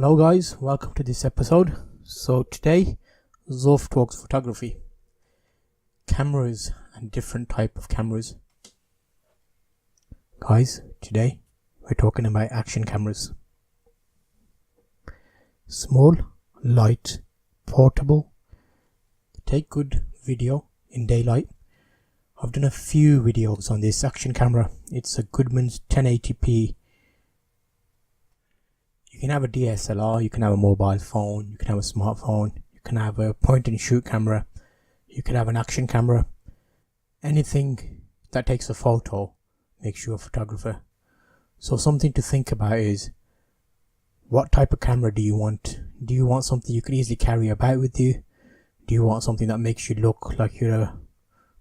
Hello guys, welcome to this episode. So today, Zulf talks photography, cameras and different type of cameras. Guys, today we're talking about action cameras. Small, light, portable, take good video in daylight. I've done a few videos on this action camera. It's a Goodman's 1080p. You can have a DSLR, you can have a mobile phone, you can have a smartphone, you can have a point and shoot camera, you can have an action camera. Anything that takes a photo makes you a photographer. So something to think about is, what type of camera do you want? Do you want something you can easily carry about with you? Do you want something that makes you look like you're a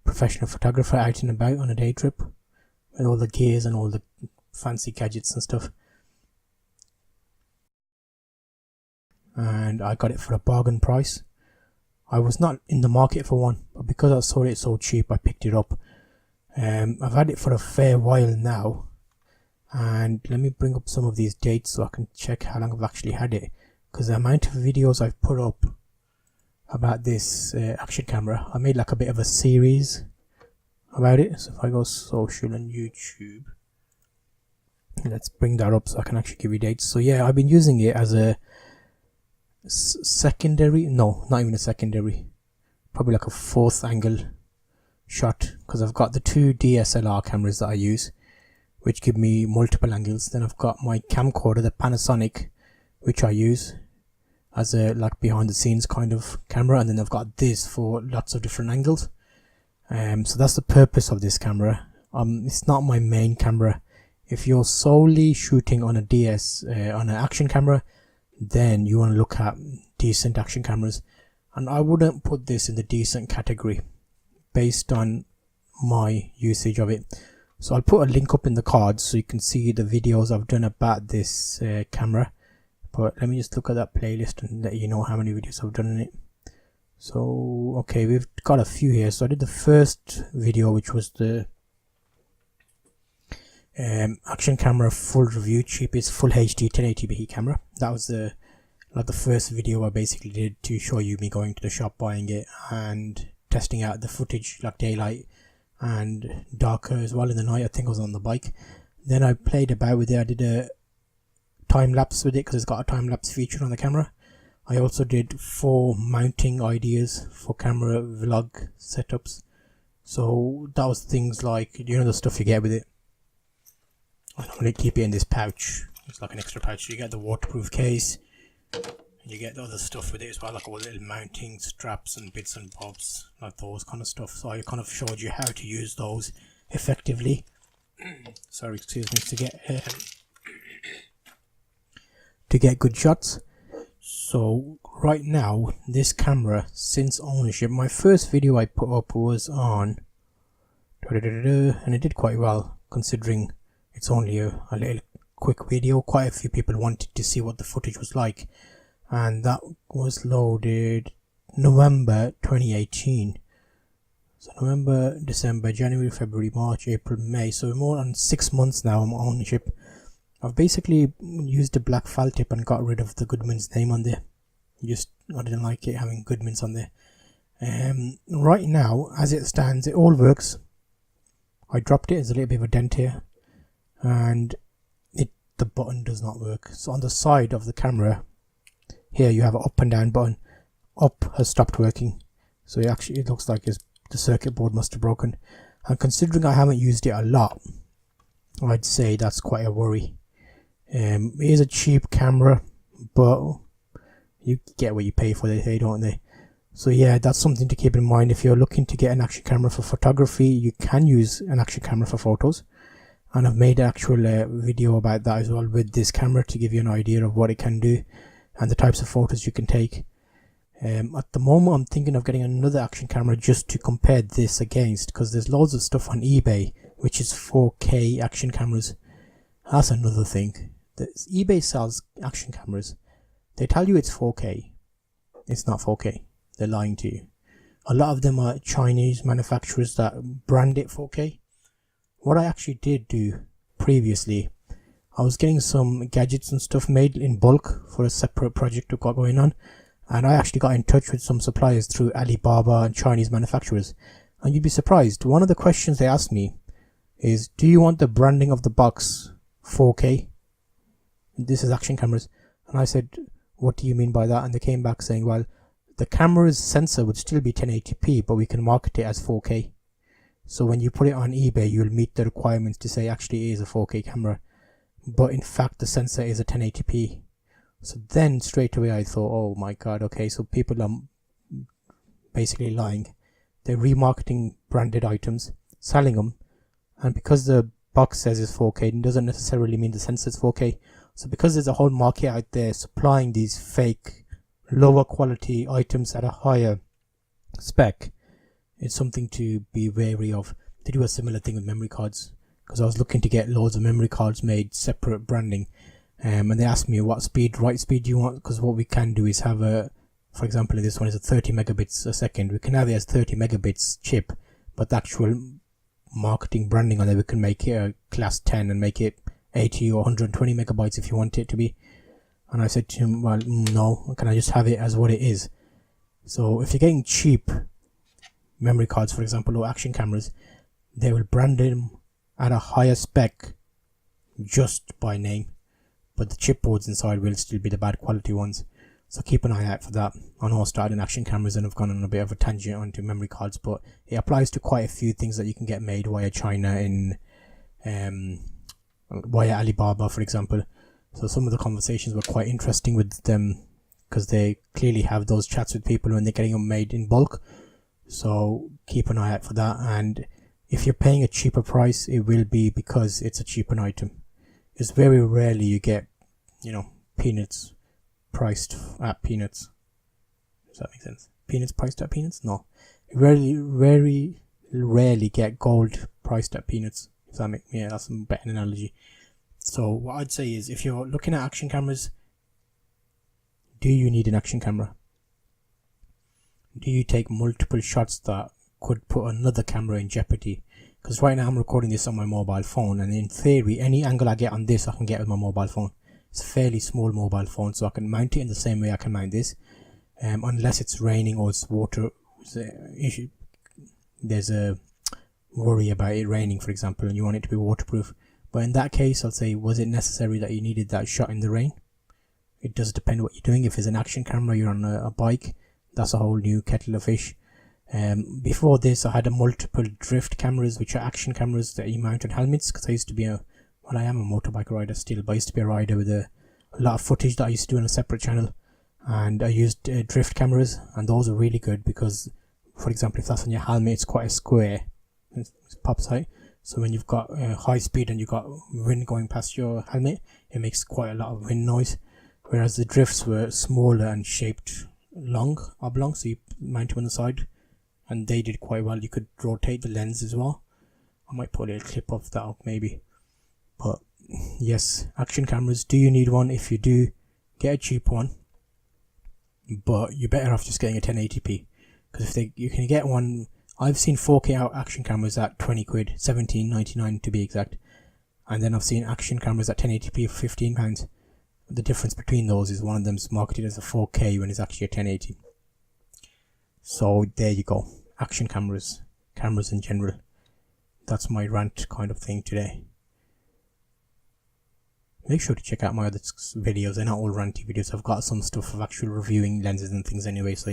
professional photographer out and about on a day trip with all the gears and all the fancy gadgets and stuff? And I got it for a bargain price. I was not in the market for one, but because I saw it so cheap, I picked it up. I've had it for a fair while now, and let me bring up some of these dates so I can check how long I've actually had it, because the amount of videos I've put up about this action camera, I made like a bit of a series about it. So if I go social and YouTube, let's bring that up so I can actually give you dates. So yeah, I've been using it as a secondary, no, not even a secondary, probably like a fourth angle shot, because I've got the two DSLR cameras that I use, which give me multiple angles. Then I've got my camcorder, the Panasonic, which I use as a like behind the scenes kind of camera, and then I've got this for lots of different angles. So that's the purpose of this camera. It's not my main camera. If you're solely shooting on on an action camera, then you want to look at decent action cameras, and I wouldn't put this in the decent category based on my usage of it. So I'll put a link up in the cards so you can see the videos I've done about this camera, but let me just look at that playlist and let you know how many videos I've done in it. So okay, we've got a few here. So I did the first video, which was the action camera full review, cheapest full HD 1080p camera. That was the first video I basically did to show you me going to the shop, buying it and testing out the footage, like daylight and darker as well in the night. I think I was on the bike. Then I played about with it. I did a time lapse with it because it's got a time lapse feature on the camera. I also did 4 mounting ideas for camera vlog setups. So that was things like, you know, the stuff you get with it. I normally keep it in this pouch. It's like an extra pouch. You get the waterproof case, and you get the other stuff with it as well, like all the little mounting straps and bits and bobs, like those kind of stuff. So I kind of showed you how to use those effectively. Sorry, excuse me, to get good shots. So right now, this camera, since ownership, my first video I put up was on, and it did quite well considering it's only a little quick video. Quite a few people wanted to see what the footage was like, and that was loaded November 2018. So November, December, January, February, March, April, May. So more than 6 months now on ownership. I've basically used the black file tip and got rid of the Goodman's name on there. I didn't like it having Goodman's on there. Right now, as it stands, it all works. I dropped it. There's a little bit of a dent here, and the button does not work. So on the side of the camera here, you have an up and down button. Up has stopped working, so it looks like the circuit board must have broken, and considering I haven't used it a lot, I'd say that's quite a worry. It is a cheap camera, but you get what you pay for, they say, don't they? So yeah, that's something to keep in mind. If you're looking to get an action camera for photography, you can use an action camera for photos. And I've made an actual video about that as well with this camera to give you an idea of what it can do and the types of photos you can take. At the moment, I'm thinking of getting another action camera just to compare this against, because there's loads of stuff on eBay which is 4K action cameras. That's another thing. eBay sells action cameras. They tell you it's 4K. It's not 4K. They're lying to you. A lot of them are Chinese manufacturers that brand it 4K. What I actually did do previously, I was getting some gadgets and stuff made in bulk for a separate project I've got going on, and I actually got in touch with some suppliers through Alibaba and Chinese manufacturers. And you'd be surprised, one of the questions they asked me is, do you want the branding of the box 4K? This is action cameras. And I said, what do you mean by that? And they came back saying, well, the camera's sensor would still be 1080p, but we can market it as 4K. So when you put it on eBay, you'll meet the requirements to say actually it is a 4K camera. But in fact, the sensor is a 1080p. So then straight away I thought, oh my god, okay, so people are basically lying. They're remarketing branded items, selling them, and because the box says it's 4K, it doesn't necessarily mean the sensor is 4K. So because there's a whole market out there supplying these fake, lower quality items at a higher spec, it's something to be wary of. They do a similar thing with memory cards, because I was looking to get loads of memory cards made, separate branding, and they asked me what speed, write speed do you want, because what we can do is have a, for example, this one is a 30 megabits a second. We can have it as 30 megabits chip, but the actual marketing branding on it, we can make it a class 10 and make it 80 or 120 megabytes if you want it to be. And I said to him, well, no, can I just have it as what it is? So if you're getting cheap memory cards, for example, or action cameras, they will brand them at a higher spec just by name, but the chipboards inside will still be the bad quality ones. So keep an eye out for that. I know I started in action cameras and I've gone on a bit of a tangent onto memory cards, but it applies to quite a few things that you can get made via China in via Alibaba, for example. So some of the conversations were quite interesting with them, because they clearly have those chats with people when they're getting them made in bulk. So keep an eye out for that. And if you're paying a cheaper price, it will be because it's a cheaper item. It's very rarely you get, peanuts priced at peanuts. Does that make sense? Peanuts priced at peanuts? No. Very rarely get gold priced at peanuts. If that that's a better analogy. So what I'd say is, if you're looking at action cameras, do you need an action camera? Do you take multiple shots that could put another camera in jeopardy? Because right now I'm recording this on my mobile phone, and in theory any angle I get on this I can get with my mobile phone. It's a fairly small mobile phone, so I can mount it in the same way I can mount this, unless it's raining or it's water. There's a worry about it raining, for example, and you want it to be waterproof. But in that case, I'll say, was it necessary that you needed that shot in the rain? It does depend what you're doing. If it's an action camera, you're on a bike, that's a whole new kettle of fish. Before this, I had multiple drift cameras, which are action cameras that you mount on helmets, because I used to be I am a motorbike rider still, but I used to be a rider with a lot of footage that I used to do on a separate channel, and I used drift cameras, and those are really good because, for example, if that's on your helmet, it's quite a square, it pops out. So when you've got high speed and you've got wind going past your helmet, it makes quite a lot of wind noise. Whereas the drifts were smaller and shaped oblong, so you mount them on the side, and they did quite well. You could rotate the lens as well. I might put a little clip of that up maybe. But yes, action cameras, do you need one? If you do, get a cheap one, but you're better off just getting a 1080p, because you can get one. I've seen 4K action cameras at 20 quid, 17.99 to be exact, and then I've seen action cameras at 1080p for £15. The difference between those is one of them's marketed as a 4K when it's actually a 1080. So there you go, action cameras in general. That's my rant kind of thing today. Make sure to check out my other videos. They're not all ranty videos. I've got some stuff of actual reviewing lenses and things anyway, so